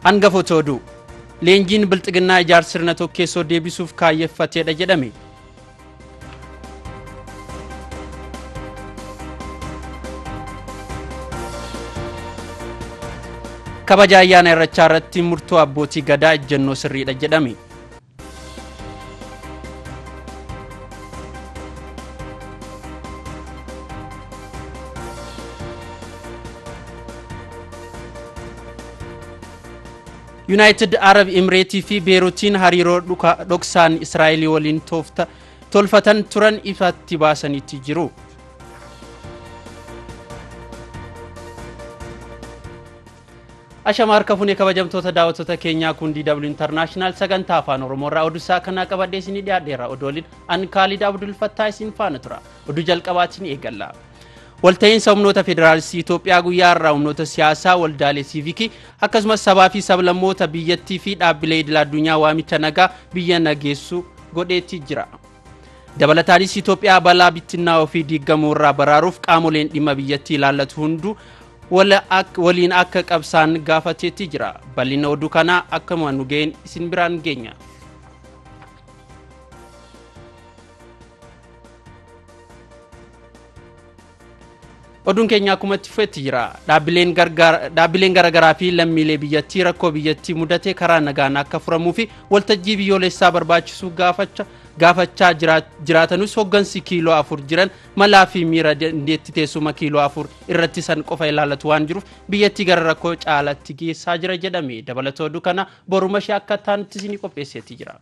Hangafoota oduu leenjiin bilxiginnaa ijaarsa sirna tokkeessoo deebisuuf kaayeffateedha jedhame. Kabaja ayyaana irreechaa irratti murtoo abbootii gadaa ejjennoo sirriidha jedhame. United Arab Emirates fi Beeruutiin hariiroo dhoksaan Israa'el waliin tolfatan turan ifatti baasanitti jiru. Ashamaar kafuun kabajamtoota daawwattoota keenyaa kun DW International sagantaa afaan Oromoo irraa oduu kana qabadee isin dhiyaadheera. Odooliin an Khalid Abdul Fattah isin faana tura. Oduu jalqabaatiin eegalla. Walta'iinsa humnoota federaalistii Itoophiyaa guyyaa irraa humnoota siyaasaa waldaalee siivikii akkasumas sabaa fi sablammoota biyyattii fi dhaabbilee idil addunyaa waamicha nagaa biyya nageessu godheetti jira. Dabalataanis Itoophiyaa balaa bittinnaa ofii diigamuu irraa baraaruuf qaamoleen dhimma biyyattii ilaallatu hundu waliin akka qabsaan gaafateetti jira. Bal'ina oduu kanaa akkuma nu ga'een isin biraan geenya. Oduun keenya akkuma itti fufetti jira. Dhaabbileen garagaraa fi lammiilee biyyattii rakkoo biyyattii mudate karaa nagaan akka furamuu fi waltajjii biyyoolessaa barbaachisu gaafachaa jiraatanus hoggansi kiiloo 4 jiran malaa fi miira dandeetti teessuma kiiloo 4 irratti san qofa ilaalatu waan jiruuf biyyattii gara rakkoo caalatti geessaa jira jedhame. Dabalata oduu kana boruma ishee akka taanutti isinii qopheesseetti jira.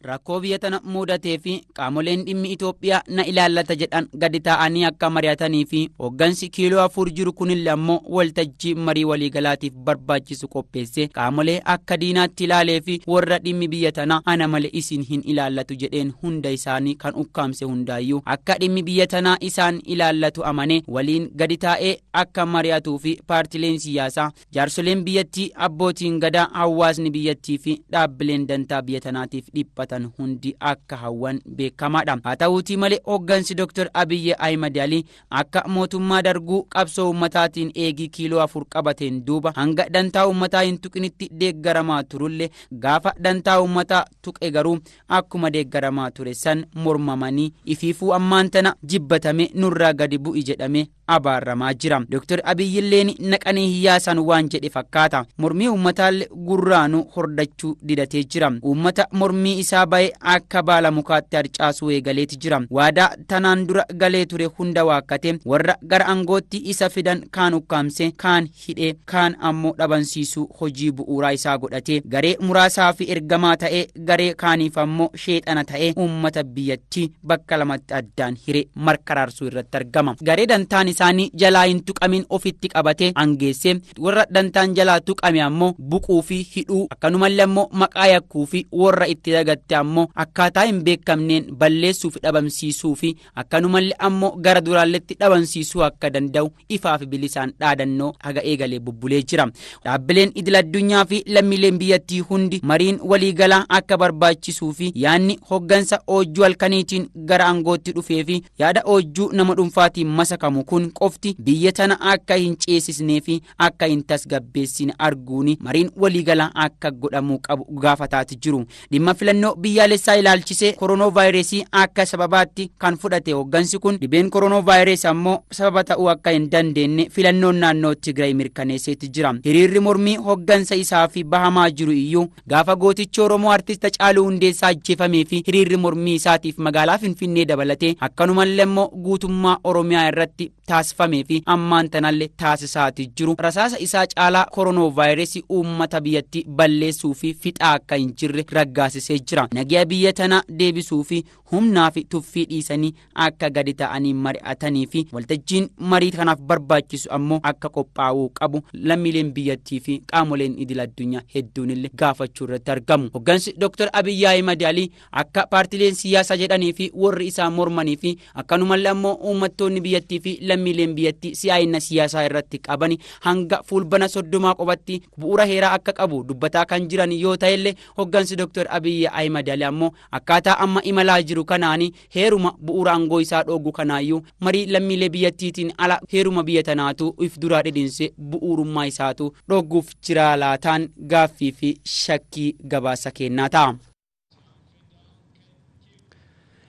Rakkoo biyya tana mudatee fi qaamoleen dhimmi Itoophiyaa na ilaallata jedhan gadi ta'anii akka mari'atanii fi hoggansi kiiloo 4 jiru kunillee ammoo waltajjii marii waliigalaatiif barbaachisu qopheesse qaamolee akka diinaatti ilaalee fi warra dhimmi biyya tana ana malee isin hin ilaallatu jedheen hunda isaanii kan ukkaamse hundaayyuu akka dhimmi biyya tanaa isaan ilaallatu amane waliin gadi taa'ee akka mari'atuu fi paartileen siyaasaa jaarsoleen biyyattii abbootiin gadaa hawaasni biyyattii fi dhaabbileen dantaa biyya tanaatiif dhiphatan hundi akka hawwan beekamaadha. Haa ta'uutii malee hoggansi Dr. Abiy Ahmed Ali akka mootummaa darguu qabsoo ummataatiin eegii kiiloo 4 qabateen duuba hanga dantaa ummataa hin tuqinitti deeggaramaa turullee gaafa dantaa ummataa tuqe garuu akkuma deeggaramaa ture san mormamanii ifiifuu ammaan tana jibbatame nurraa gadi bu'i jedhame abaaramaa jira. Dr. Abiy illeen naqanii hiyyaasan waan jedhe fakkaata. Mormii ummataalle gurraanu hordachuu didatee jira. Ummata mormii isaa bahe akka baala mukaatti harcaasuu eegaleeti jira. Waadaa tanaan dura galee ture hunda waakkate warra gara angootti isa fidan kaan ukkaamse kaan hidhee kaan ammoo dhabamsiisuu hojii bu'uuraa isaa godhate garee muraasaa fi ergamaa ta'ee garee kaaniif ammoo sheexana ta'ee ummata biyyattii bakka lamatti addaan hiree markaraarsuu irratti argama. Garee dantaan isaanii jalaa hin tuqamin ofitti qabate angeesse warra dantaan jalaa tuqame ammoo buquu fi hidhuu akkanumallee ammoo maqaa yakkuu fi warra itti dagatte ammoo akkaataa hin beekamneen balleessuu fi dhabamsiisuu fi akkanumallee ammoo gara duraalletti dhabamsiisuu akka danda'u ifaa fi bilisaan dhaadannoo haga eegalee bubbulee jira. Dhaabbileen idil addunyaa fi lammiileen biyyattii hundi mariin waliigalaa akka barbaachisuu fi yaanni hoggansa oojjuu halkaniitiin gara angootti dhufee fi yaada oojjuu nama dhuunfaatiin masakamu kun qofti biyya tana akka hin ceesisnee fi akka hin tasgabbeessine arguuni mariin waliigalaa akka godhamuu qabu gaafataati jiru. Dhimma filannoo biyyaalessaa ilaalchisee koronavaayirasii akka sababaatti kan fudhate hoggansi kun dhibeen koronavaayirasii ammoo sababa ta'uu akka hin dandeenye filannoon naannoo Tigraay mirkaneesseetti jira. Hiriirri mormii hoggansa isaa fi bahamaa jiru iyyuu gaafa gootichi Oromoo artist Hacaaluu Hundeessaa ajjeefamee fi hiriirri mormii isaatiif magaalaa Finfinnee dabalatee akkanumallee immoo guutummaa Oromiyaa irratti taasifamee fi ammaan tanallee taasisaati jiru. Rasaasa isaa caalaa koronavaayirasii uummata biyyattii balleessuu fi fixaa akka hin jirre raggaasisee jira. Nagaa biyya tana deebisuu fi humnaa fi tuffii dhiisanii akka gadi ta'anii mari'atanii fi waltajjiin marii kanaaf barbaachisu ammoo akka qophaa'uu qabu lammiileen biyyattii fi qaamoleen idil addunyaa hedduun illee gaafachuu irratti argamu. Hoggansi Dr. Abiy Ahmed Ali akka paartileen siyaasaa jedhanii fi warri isaa mormanii fi akkanumallee ammoo uummattoonni biyyattii fi lammiileen biyyattii siyaa'ina siyaasaa irratti qabani hanga fulbana 30 qobatti bu'uura heeraa akka qabu dubbataa kan jiran yoo ta'ellee hoggansi Dr. Abiy Ahmed Ali ammoo akkaataa amma imalaa jiru kanaani heeruma bu'uura aangoo isaa dhoogu kanaayyuu marii lammiilee biyyattiitiin ala heeruma biyya tanaatu if duraa dhidhiinse bu'uurummaa isaatu dhooguuf jira laataan gaaffii fi shakkii gabaasa kennaa ta'a.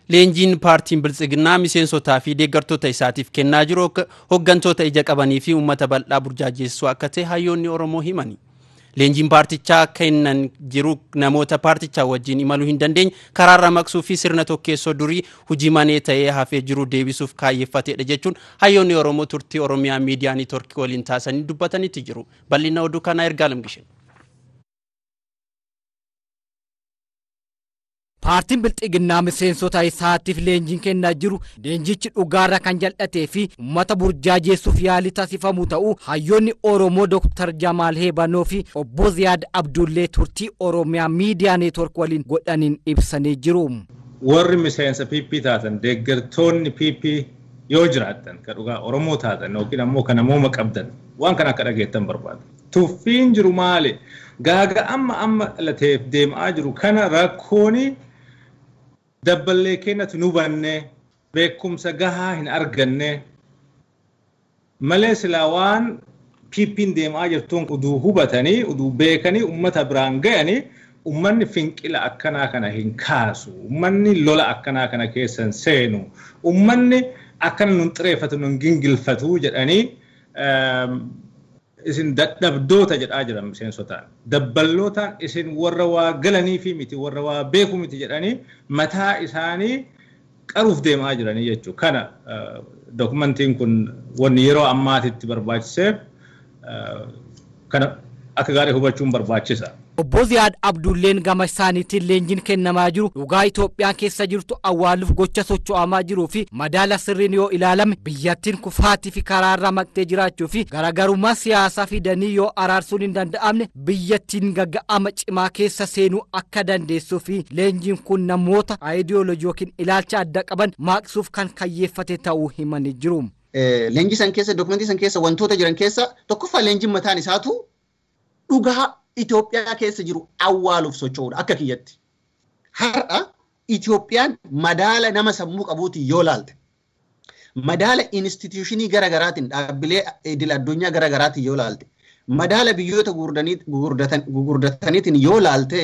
Leenjiin paartiin Biltsiginnaa miseensotaa fi deeggartoota isaatiif kennaa jiru hoggantoota ija qabanii fi uummata bal'aa burjaajeessuu akka ta'e hayyoonni Oromoo himani. Leenjiin paartichaa kennan jiru namoota paartichaa wajjin imaluu hin dandeenye karaarra maqsuu fi sirna tokkeessoo durii hojii manee ta'ee hafee jiru deebisuuf kaayeffatedha jechuun hayyoonni Oromoo turtii Oromiyaa miidiyaa neetworkii waliin taasisanii dubbatanitti jiru. Bal'ina oduu kanaa ergaa lamgishin. Paartiin Biltsiginnaa miseensota isaatiif leenjiin kennaa jiru leenjichi dhugaarra kan jal'atee fi uummata burjaajeessuuf yaalii taasifamu ta'uu hayyoonni Oromoo Dr. Jamaal Heebanoo fi obbo Ziyaad Abdullee turtii Oromiyaa miidiyaa neetwork waliin godhaniin ibsanii jiru. Warri miseensa PP taatan deeggartoonni PP yoo jiraatan kan dhugaa Oromoo taatan yookiin ammoo kan namooma qabdan waan kana akka dhageettan barbaada. Tuffiin jiru maali? Gaaga amma lateef deemaa jiru kana rakkooni dabballee kennatu nu banne beekumsa gahaa hin arganne malee silaa waan PP'n deemaa jirtuun uduu hubatanii uduu beekanii ummata biraan ga'anii ummanni finqila akkanaa kana hin kaasu ummanni lola akkanaa kana keessan seenu ummanni akkana nun xireeffatu nun gingilfatu jedhanii isin dadhabdoota jedhaa jiran miseensotaan dabballootaan isin warra waa galanii fi miti warra waa beeku miti jedhanii mataa isaanii qaruuf deemaa jiranii jechuudha. Kana dokumentiin kun wanni yeroo ammaatitti barbaachiseef kana akka gaarii hubachuun barbaachisa. Obbo Ziyaad Abdulleen gama isaaniitiin leenjiin kennamaa jiru dhugaa Itoophiyaan keessa jirtu awwaaluuf gocha socho'amaa jiruu fi madaala sirriin yoo ilaalame biyyattiin kufaatii fi karaarraa maqtee jiraachuu fi garaagarummaa siyaasaa fidanii yoo araarsuun hin danda'amne biyyattiin gagga'ama cimaa keessa seenuu akka dandeessuu fi leenjiin kun namoota aayidiyoolojii yookiin ilaalcha adda qaban maqsuuf kan kayyeeffate ta'uu himanii jiru. Leenjii san keessa dokumentii san keessa wantoota jiran keessa tokkoffaa leenjiin mataan isaatu dhugaa Itoophiyaa keessa jiru awwaaluuf socho'uudha akka kiyyatti. Har'a Itoophiyaan madaala nama sammuu qabuutiin yoo laalte madaala instituushinii garaagaraatiin dhaabbilee idil addunyaa garaagaraatiin yoo laalte madaala biyyoota gugurdataniitiin yoo laalte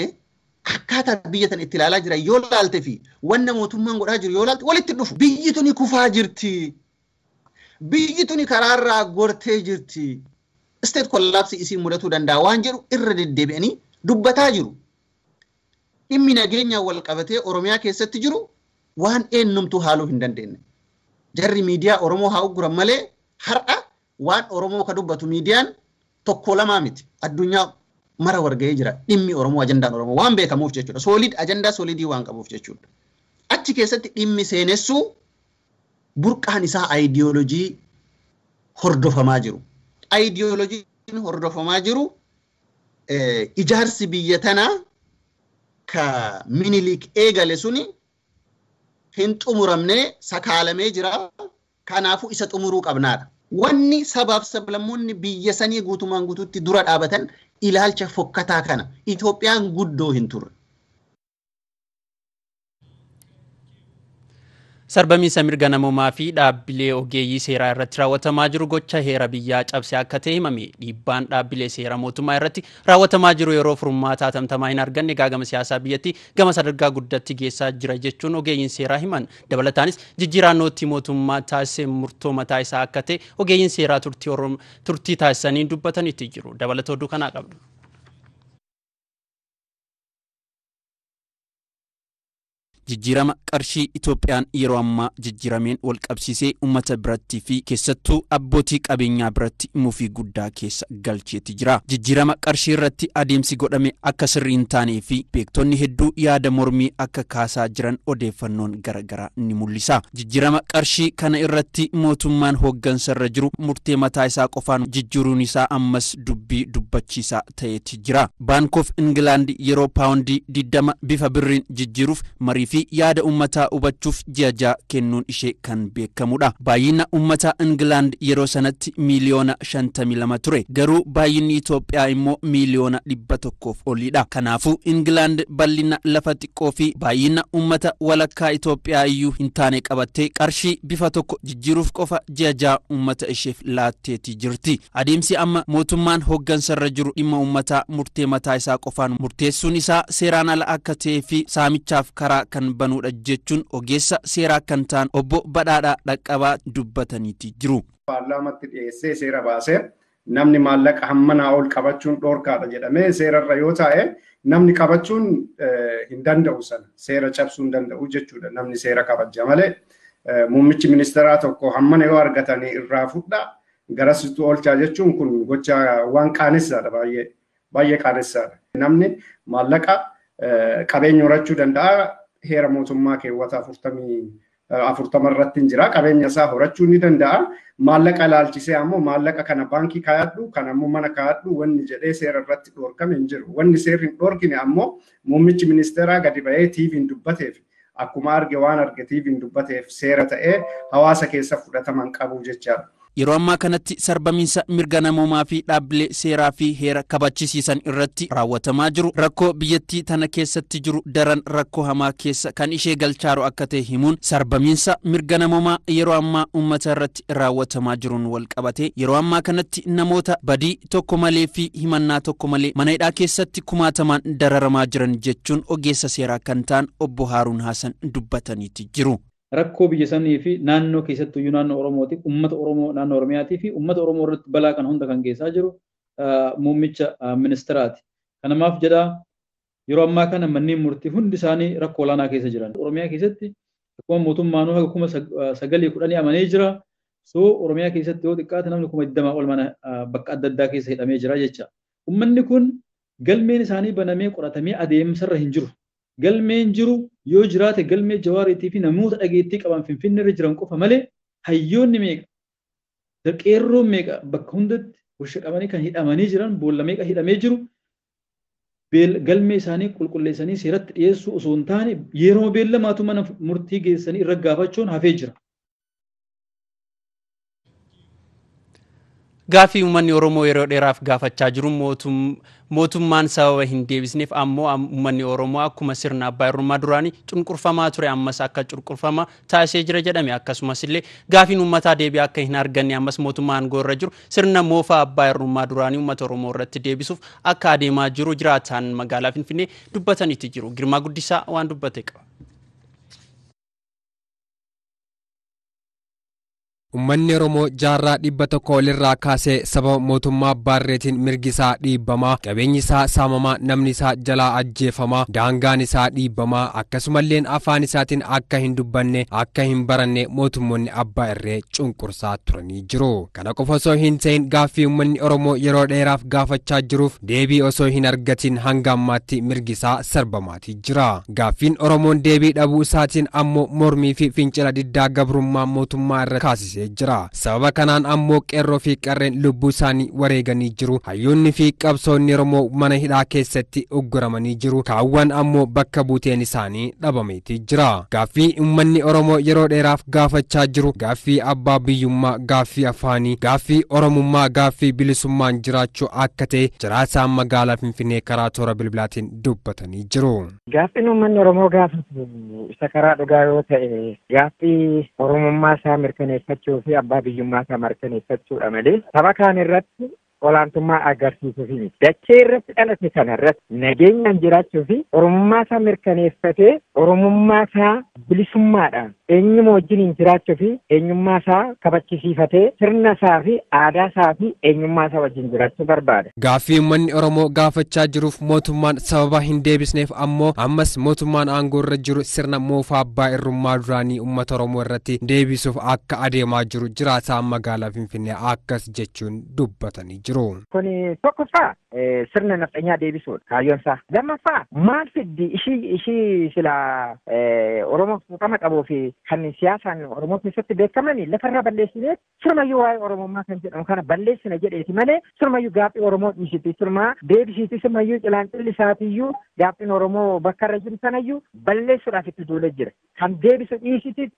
akkaataa biyya tan itti ilaalaa jira yoo laalte fi wanna mootummaan godhaa jiru yoo laalte walitti dhufu. Biyyi tuni kufaa jirti. Biyyi tuni karaarraa gortee jirti. State collapse isin mudatu danda'a waan jedhu irra deddeebi'anii dubbataa jiru. Dhimmi nageenya wal qabatee Oromiyaa keessatti jiru waan eenyumtuu haaluu hin dandeenye. Jarri miidiyaa Oromoo haa uguran malee har'a waan Oromoo ka dubbatu miidiyaan tokko lamaa miti. Addunyaa mara warga'ee jira. Dhimmi Oromoo ajandaan Oromoo waan beekamuuf jechuudha. Ajandaa soolidii waan qabuuf jechuudha. Achi keessatti dhimmi seenessuu burqaan isaa aayidiyoolojii hordofamaa jiru. Aayidiyoolojiin hordofamaa jiru ijaarsi biyya tanaa ka Minilik eegale suni hin xumuramnee sakaalamee jira. Kanaafuu isa xumuruu qabnaadha. Wanni sabaaf sablammoonni biyya sanii guutumaan guutuutti dura dhaabatan ilaalcha fokkataa kana Itoophiyaan guddoo hin turre. Sarbamiinsa mirga namoomaa fi dhaabbilee ogeeyyii seeraa irratti raawwatamaa jiru gocha heera biyyaa cabsee akka ta'e himame. Dhiibbaan dhaabbilee seera mootummaa irratti raawwatamaa jiru yeroo furmaataa tamtamaa hin arganne gaagama siyaasaa biyyatti gama sadarkaa guddatti geessaa jira jechuun ogeeyyiin seeraa himan. Dabalataanis jijjiiraannootti mootummaa taasisee murtoo mataa isaa akka ta'e ogeeyyiin seeraa turtii taasisanii dubbatanitti jiru. Dabalata oduu kanaa qabdu. Jijjiirama qarshii Itoophiyaan yeroo ammaa jijjiirameen wal qabsiisee uummata biratti fi keessattuu abbootii qabeenyaa biratti mufii guddaa keessa galcheetti jira. Jijjiirama qarshii irratti adeemsi godhame akka sirrii hin taanee fi beektonni hedduu yaada mormii akka kaasaa jiran odeeffannoon garaagaraa ni mul'isa. Jijjiirama qarshii kana irratti mootummaan hooggansarra jiru murtee mataa isaa qofaan jijjiiruun isaa ammas dubbii dubbachiisaa ta'eeti jira. Bank of England yeroo paawundii 20 bifa birriin jijjiiruuf marii fi yaada uummataa hubachuuf ji'a kennuun ishee kan beekamudha. Baay'ina uummataa Ingilaand yeroo sanatti miliyoona 52 ture. Garuu baay'inni Itoophiyaa immoo miliyoona 100 olidha. Kanaafuu Ingilaand bal'ina lafa xiqqoo fi baay'ina uummata walakkaa Itoophiyaa iyyuu hin taane qabattee qarshii bifa tokko jijjiiruuf qofa ji'a uummata isheef laatteetii jirti. Adeemsi amma mootummaan hoggansarra jiru dhimma uummataa murtee mataa isaa qofaan murteessuun isaa seeraan ala akka ta'ee fi saamichaaf karaa kan banuudha jechuun ogeessa seeraa kan ta'an obbo Badhaadhaa Dhaqqabaa dubbataniiti jiru. Paarlaamatti dhiyeessee seera baasee namni maallaqa hammanaa ol qabachuun dhoorkaadha jedhamee seerarra yoo taa'e namni qabachuun hin danda'u sana seera cabsuu hin danda'u jechuudha. Namni seera kabaja malee muummichi ministeeraa tokko hammana yoo argatanii irraa fudhaa garasitti oolchaa jechuun kun gocha waan qaanessaadha baay'ee qaanessaadha. Namni maallaqa qabeenya horachuu danda'a. Heera mootummaa keewwata 40 irratti jira. Qabeenya isaa horachuu ni danda'a. Maallaqa ilaalchisee ammoo maallaqa kana baankii kaayadhu kan ammoo mana kaayadhu wanni jedhee seera irratti dhoorkame hin jiru. Wanni seerri hin dhoorkine ammoo muummichi ministeeraa gadi ba'ee TV'n dubbateef akkuma arge waan arge TV'n dubbateef seera ta'ee hawaasa keessa fudhataman qabu jechaadha. Yeroo ammaa kanatti sarbamiinsa mirga namoomaa fi dhaabbilee seeraa fi heera kabachisiisan irratti raawwatamaa jiru. Rakkoo biyyattii tana keessatti jiru daran rakkoo hamaa keessa kan ishee galchaaru akka ta'e himuun sarbamiinsa mirga namoomaa yeroo ammaa uummata irratti raawwatamaa jiruun wal qabatee yeroo ammaa kanatti namoota badii tokko malee fi himannaa tokko malee mana hidhaa keessatti kumaatamaan dararamaa jiran jechuun ogeessa seeraa kan ta'an obbo Haaruun Haasan dubbataniiti jiru. Rakkoo biyya sanii fi naannoo keessatti iyyuu naannoo Oromooti uummata Oromoo naannoo Oromiyaatii fi uummata Oromoo irratti balaa kan hunda kan geessaa jiru muummicha ministeeraati. Kanamaaf jedha yeroo ammaa kana manneen murtii hundi isaanii rakkoo olaanaa keessa jiran. Oromiyaa keessatti akkuma mootummaan haga 910 amanee jira. Oromiyaa keessatti yoo xiqqaate namni 20 ol mana bakka adda addaa keessa hidhamee jira jecha. Uummanni kun galmeen isaanii banamee qoratamee adeemsarra hin jiru. Galmeen jiru yoo jiraate galmee Jawaariitii fi namoota dhageettii qaban Finfinnee irra jiran qofa malee hayyoonni meeqa qeerroon meeqa bakka hundatti warshaa qabanii kan hidhamanii jiran boolla meeqa hidhamee jiru galmee isaanii qulqulleessanii seeratti dhiyeessuu osoo hin taane yeroo beellamaatu mana murtii geessanii irra gaafachuun hafee jira. Gaafii uummanni Oromoo yeroo dheeraaf gaafachaa jiru mootummaan sababa hin deebisneef ammoo uummanni Oromoo akkuma sirna abbaa irrummaa duraanii cunqurfamaa ture ammas akka cunqurfamaa taasisee jira jedhame. Akkasumas illee gaafiin uummataa deebii akka hin arganne ammas mootummaan aangoo irra jiru sirna moofaa abbaa irrummaa duraanii uummata Oromoo irratti deebisuuf akka adeemaa jiru jiraataan magaalaa Finfinnee dubbataniiti jiru. Girmaa Guddisaa waan dubbate qaba. Uummanni Oromoo jaarraa 100 olirraa kaasee sababa mootummaa Baarreetiin mirgi isaa dhiibbamaa, qabeenyi isaa saamamaa, namni isaa jalaa ajjeefamaa, daangaan isaa dhiibbamaa, akkasumallee afaan isaatiin akka hin dubbanne, akka hin baranne mootummoonni abbaa irree cunqursaa turanii jiru. Kana qofa osoo hin ta'in gaaffii uummanni Oromoo yeroo dheeraaf gaafachaa jiruuf deebii osoo hin argatin hanga ammaatti mirgi isaa sarbamaatii jira. Gaaffiin Oromoon deebii dhabuu isaatiin ammoo mormii fi fincila diddaa gabrummaa mootummaa irra kaasise jira. Sababa kanaan ammoo qeerroo fi qarreen lubbuu isaanii wareeganii jiru. Hayyoonni fi qabsoonni Oromoo mana hidhaa keessatti ugguramanii jiru. Kaawwan ammoo bakka buuteen isaanii dhabameetii jira. Gaaffii uummanni Oromoo yeroo dheeraaf gaafachaa jiru gaaffii abbaa biyyummaa, gaaffii afaanii, gaaffii Oromummaa, gaaffii bilisummaan jiraachuu akka ta'e jiraataan magaalaa Finfinnee karaa toora bilbilaatiin dubbatanii jiru. Gaaffiin uummanni Oromoo gaafatu isa karaa dhugaa yoo ta'e gaaffii Oromummaa isaa mirkaneeffachuu fi abbaa biyyummaa isaa mirkaneeffachuudha malee saba kaan irratti olaantummaa agarsiisuu fi dachee irratti dhalate kana irratti nageenyaan jiraachuu fi Oromummaa isaa mirkaneeffatee Oromummaa isaa bilisummaadhaan eenyuma wajjiniin jiraachuu fi eenyummaa isaa kabachisiifatee sirna isaa fi aadaa isaa fi eenyummaa isaa wajjin jiraachuu barbaada. Gaaffii uummanni Oromoo gaafachaa jiruuf mootummaan sababa hin deebisneef ammoo ammas mootummaan aangoo irra jiru sirna moofaa abbaa irrummaa duraanii uummata Oromoo irratti deebisuuf akka adeemaa jiru jiraataan magaalaa Finfinnee akkas jechuun dubbatanii jiru. Kuni tokkoffaa sirna nafxanyaa deebisuudha kaayyoon isaa. Lammaffaa maal fiddi ishii sila Oromoo fuuqama qabuu fi kan siyaasaan Oromoo keessatti beekamanii lafarraa balleessineet sirmayyuu waa'ee Oromummaa kan jedhamu kana balleessina jedheeti malee sirmayyuu gaaffii Oromoo dhiisiti sirmaa deebisiiti sirmayyuu cilaanqilli isaatiiyyuu gaaffiin Oromoo bakka irra jiru sanayyuu balleessuudhaaf itti duulee jira. Kan deebisu dhiisiti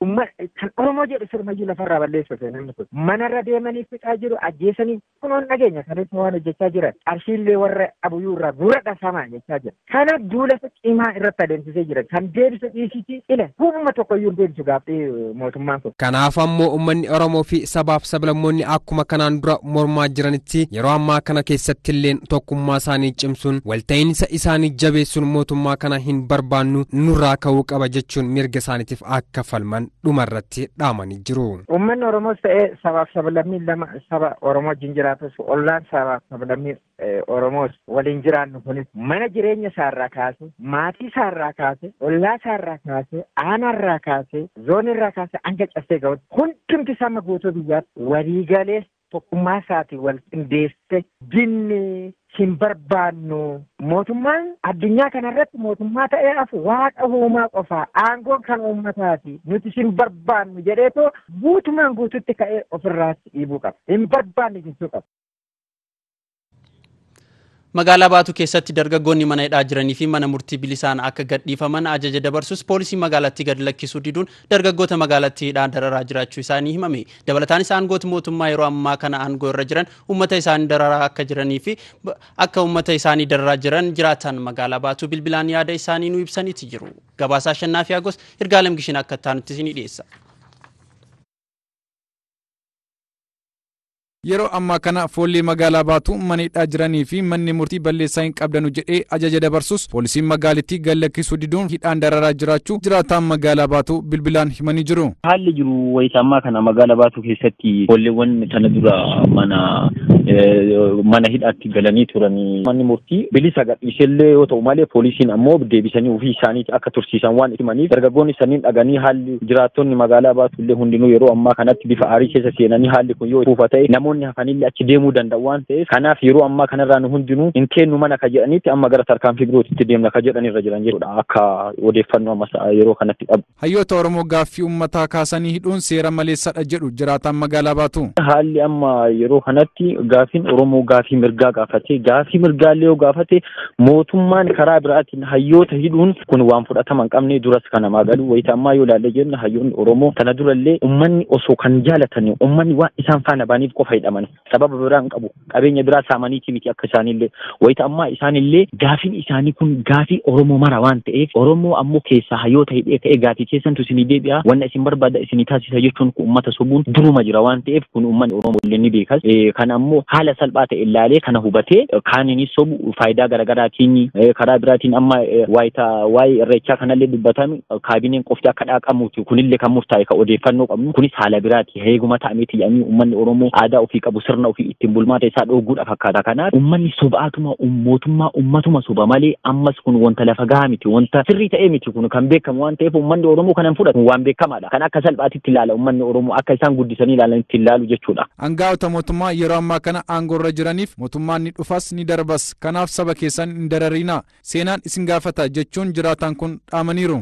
kan Oromoo jedhu sirmayyuu lafarraa balleessu namni kun manarra deemanii fixaa jiru ajjeesanii kunoon dhageenya kanatti waan hojjechaa jiran qarshiillee warra abuyyuu irraa gura dhasamaa jechaa jira. Kana duula cimaa irratti adeemsisee jira. Kan deebisu dhiisiti ile humna tokkoyyuu deebisu gaaffii mootummaan kun. Kanaaf ammoo uummanni Oromoo fi sabaaf sablammoonni akkuma kanaan dura mormaa jiranitti yeroo ammaa kana keessatti illee tokkummaa isaanii cimsuun walta'iinsa isaanii jabeessuun mootummaa kana hin barbaannu nurraa ka'uu qaba jechuun mirga isaaniitiif akka falman dhumarratti dhaamanii jiru. Uummanni Oromoos ta'ee sabaaf sablammii lama saba Oromoo wajjin jiraatus ollaan sabaaf sablammii Oromoos waliin jiraannu kunis mana jireenya isaarraa kaase maatii isaarraa kaase ollaa isaarraa kaase aanaarraa kaase zoonirraa kaase hanga cabsee ga'utti hundumti sama guutuu biyyaatti waliigalees tokkummaa isaatii wal qindeesse dinni hin barbaannu mootummaan addunyaa kanarratti mootummaa ta'ee hafu waaqa uumaa qofaa aangoon kan uummataati nuti hin barbaannu jedheetoo guutumaan guututti ka'ee ofirraatti dhiibuu qaba hin barbaanne jechuu qaba. Magaalaa Baatuu keessatti dargaggoonni mana hidhaa jiranii fi mana murtii bilisaan akka gadhiifaman ajaja dabarsus poolisii magaalattii gad lakkisuu diduun dargaggoota magaalattii hidhaan dararaa jiraachuu isaanii himame. Dabalataanis aangooti mootummaa yeroo ammaa kana aangoo irra jiran uummata isaanii dararaa akka jiranii fi akka uummata isaanii dararaa jiran jiraatan magaalaa Baatuu bilbilaan yaada isaanii nu ibsaniiti jiru. Gabaasaa Shannaafi Agos Irgaalem Gishin akka taanutti isinii dhiyeessa. Yeroo ammaa kana foollee magaalaa Baatuu mana hidhaa jiranii fi manni murtii balleessaa hin qabdanu jedhee ajaja dabarsus poolisiin magaalittii gad lakkisuu diduun hidhaan dararaa jiraachuu jiraataan magaalaa Baatuu bilbilaan himanii jiru. Haalli jiru wayita ammaa kana magaalaa Baatuu keessatti foolleewwan sana dura mana hidhaatti galanii turanii manni murtii bilisa gadhiisellee yoo ta'u malee poolisiin ammoo deebisanii ofii isaaniitti akka tursiisan waan himaniif dargaggoonni sanniin dhaganii haalli jiraattonni magaalaa Baatuu illee hundinuu yeroo ammaa kanatti bifa aarii keessa seenanii haalli kun yoo tuufa ta'e namoonni hafanillee achi deemuu danda'u waan ta'eef kanaaf yeroo ammaa kanarraa nu hundinuu hin kennu mana ka jedhanitti amma gara tarkaanfii birootitti deemna ka jedhanirra jiran jechuudha akka odeeffannoo amma yeroo kanatti qabu. Hayyoota Oromoo gaaffii uummataa kaasanii hidhuun seera maleessadha jedhu jiraataan magaalaa Baatuu. Haalli amma yeroo kanatti gaafiin Oromoo gaafii mirgaa gaafate gaafii mirgaallee yoo gaafate mootummaan karaa biraatiin hayyoota hidhuun kun waan fudhatama hin qabne duras kana magalu wayita ammaa yoo ilaalle jenna hayyoonni Oromoo kana durallee uummanni osoo kan jaalatanii uummanni waan isaan faana baaniif qofa hidhaman sababa biraan qabu qabeenya biraa saamaniiti miti akka isaanillee wayita ammaa isaanillee gaafiin isaanii kun gaafii Oromoo mara waan ta'eef Oromoo ammoo keessaa hayyoota hidhee ka'ee gaafii keessantu isinii deebi'a wanna isin barbaada isinii taasisa jechuun kun uummata sobuun duruma jira waan ta'eef kun uummanni Oromoo illee ni beekas kan ammoo haala salphaa ta'e ilaalee kana hubatee kaaninis sobu faayidaa garaagaraatiin karaa biraatiin amma waa'ee irreechaa kanallee dubbatame kaabineen qofti akka dhaaqamuuti kunillee kan murtaa'e ka odeeffannoo qabnu kunis haala biraati heeguma ta'ameeti yaa'anii uummanni Oromoo aadaa ofii qabu sirna ofii ittiin bulmaata isaa dhooguudha fakkaata kanaaf uummanni sobaatuma mootummaa uummatuma soba malee ammas kun wanta lafa gahaa miti wanta sirrii ta'ee miti kun kan beekamu waan ta'eef uummanni Oromoo kanan fudhatu waan beekamaadha kan akka salphaatitti ilaala uummanni Oromoo akka isaan guddisanii ilaalan itti ilaalu jechuudha. Aangaa'ota mootummaa yeroo ammaa kana aangoo irra jiraniif mootummaan ni dhufas ni darbas kanaaf saba keessan hin darariina seenaan isin gaafata jechuun jiraataan kun dhaamaniiru.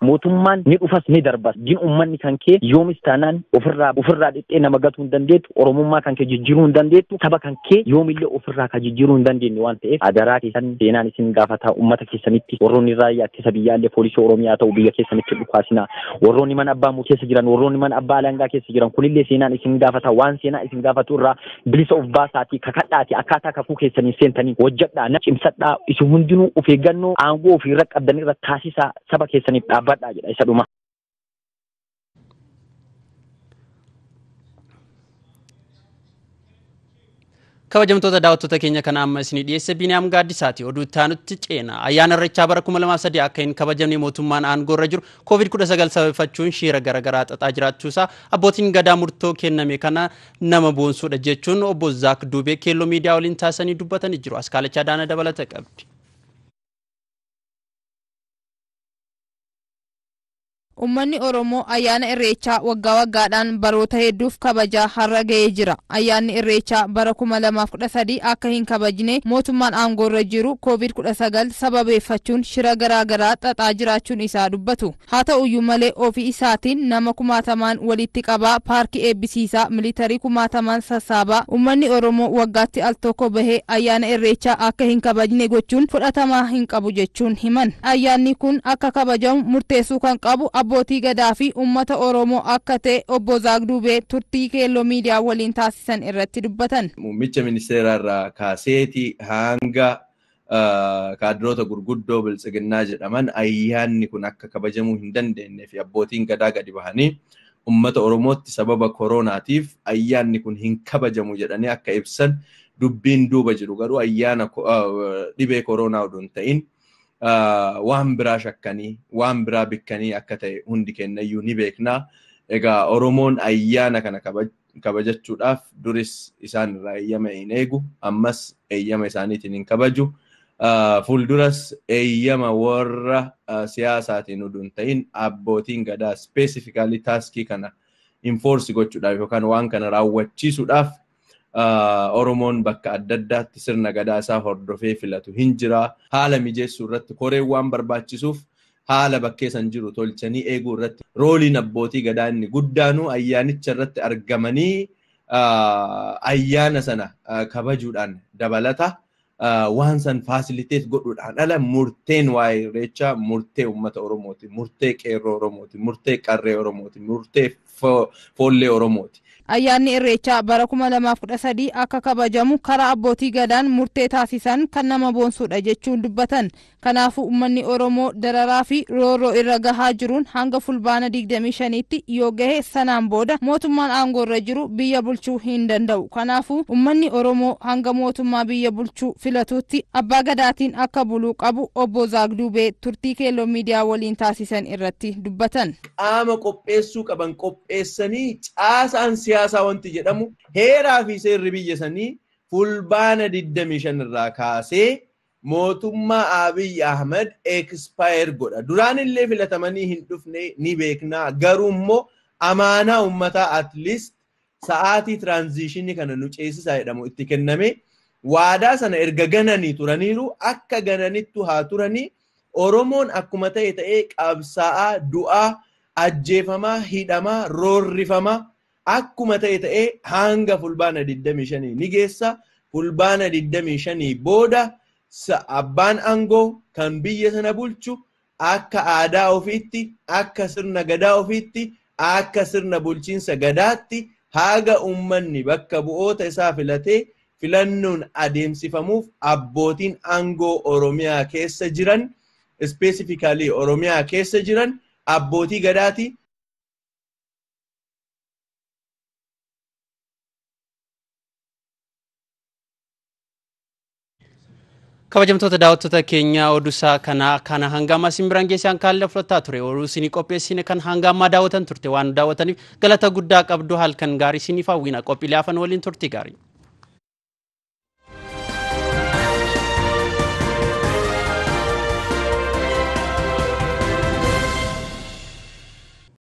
mootummaan ni dhufas ni darbas din ummanni kan kee yoomis taanaan ofirraa dhixxee nama gatuu hin dandeettu oromummaa kan kee jijjiiruu hin dandeettu saba kan kee yoomillee ofirraa ka jijjiiruu hin dandeenye waan ta'eef adaraa keessan seenaan isin gaafata ummata keessanitti warroonni raayyaa ittisa biyyaallee poolisii oromiyaa ta'u biyya keessanitti dhukaasinaa warroonni mana abbaa muu keessa jiran warroonni mana abbaa alangaa keessa jiran kunillee seenaan isin gaafata waan seenaa isin gaafatu irraa bilisa of baasaatii kakadhaati akkaataa kakuu keessanii seentanii hojjedhaa na cimsadhaa isin hundinuu of eeggannoo aangoo ofiirra qabdan irra taasisaa saba keessaniif dhaabbadhaa jedha isa dhuma. kabajamtoota daawwattoota keenya kana amma isin dhiyeesse Biniyaam Gaaddisaati oduu taanutti ceena ayyaana irreechaa bara 2003 akka hin kabajamne mootummaan aangoo irra jiru COVID-19 sababeeffachuun shiira garaagaraa xaxaa jiraachuusaa abbootiin gadaa murtoo kenname kana nama boonsuudha jechuun obbo Zaak Duubee keelloo miidiyaa waliin taasisanii dubbatanii jiru askaalachaa daana dabalata qabdi. Uummanni Oromoo ayyaana Irreechaa waggaa waggaadhaan baroota hedduuf kabajaa har'a ga'ee jira. Ayyaanni Irreechaa bara 2013 akka hin kabajne mootummaan aangoorra jiru COVID-19 sababeeffachuun shira garaagaraa xaxaa jiraachuun isaa dubbatu. Haa ta'uyyuu malee ofii isaatiin nama 1000 walitti qabaa paarkii eebbisiisaa militarii 1000 sassaabaa uummanni Oromoo waggaatti al tokko bahee ayyaana Irreechaa akka hin kabajne gochuun fudhatamaa hin qabu jechuun himan. Ayyaanni kun akka kabajamu murteessuu kan qabu abbootii gadaa fi uummata Oromoo akka ta'e obbo Zaagduubee turtii keelloo miidiyaa waliin taasisan irratti dubbatan. Muummicha ministeeraa irraa kaaseeti hanga kaadiroota gurguddoo biltsiginnaa jedhaman ayyaanni kun akka kabajamuu hin dandeenye fi abbootiin gadaa gadi bahanii uummata Oromootti sababa koronaatiif ayyaanni kun hin kabajamu jedhanii akka ibsan dubbiin duuba jiru. Garuu ayyaana dhibee koronaa odoo hin ta'in waan biraa shakkanii waan biraa bikkanii akka ta'e hundi kennayyuu ni beeknaa. Egaa Oromoon ayyaana kana kabajachuudhaaf duris isaan irraa eeyyama hin eegu, ammas eeyyama isaaniitiin hin kabaju. Fuulduras eeyyama warra siyaasaatiin odoo hin ta'in abbootiin gadaa specifically taaskii kana enforce gochuudhaaf yookaan waan kana raawwachiisuudhaaf Oromoon bakka adda addaatti sirna gadaa isaa hordofee filatu hin jira. Haala mijeessuu irratti koreen waan barbaachisuuf haala bakkee san jiru tolchanii eeguu irratti rooliin abbootii gadaa inni guddaanu ayyaanicha irratti argamanii ayyaana sana kabajuudhaan dabalata. Waan san fasiliteet godhuudhaan ala murteen waa'ee Irreechaa murtee uummata Oromooti, murtee qeerroo Oromooti, murtee qarree Oromooti, murtee foollee Oromooti. Ayyaanni Irreechaa bara 2013 akka kabajamu karaa abbootii gadaan murtee taasisan kan nama boonsuudha jechuun dubbatan. Kanaafuu uummanni Oromoo dararaa fi roorroo irra gahaa jiruun hanga fulbaana 25tti yoo gahe sanaan booda mootummaan aangoorra jiru biyya bulchuu hin danda'u. Kanaafuu uummanni Oromoo hanga mootummaa biyya bulchuu filatuutti abbaa gadaatiin akka buluu qabu obbo Zaagduubee turtii keelloo miidiyaa waliin taasisan irratti dubbatan. Qaama qopheessuu qaban qopheessanii caasaan siyaasaa wanti jedhamu heeraa fi seerri biyya sanii fulbaana 25 irraa kaasee mootummaa Abiy Ahmed expire godha. Duraan illee filatamanii hin dhufne ni beekna. Garuu immoo amaanaa uummataa at least sa'aatii transitionii kana nu ceesisaa jedhamu itti kenname. Waadaa sana erga gananii turaniiru akka gananittu haa turanii. Oromoon akkuma ta'e ta'ee qabsaa'aa, du'aa, ajjeefamaa, hidhamaa, roorrifamaa akkuma ta'e ta'ee hanga fulbaana 25 ni geessa. Fulbaana 25 booda abbaan aangoo kan biyya sana bulchu akka aadaa ofiitti, akka sirna gadaa ofiitti, akka sirna bulchiinsa gadaatti haga uummanni bakka bu'oota isaa filatee filannoon adeemsifamuuf abbootiin aangoo Oromiyaa keessa jiran, specifically Oromiyaa keessa jiran abbootii gadaati. Kabajamtoota daawwattoota keenya oduusaa kana hanga amma isin biraan geessan kaallee fudhataa ture. Oduu isin qopheessine kan hanga amma daawwatan turte waan daawwataniif galata guddaa qabdu. Halkan gaarii isiniif hawwina. Qophiilee afaan waliin turtii gaarii.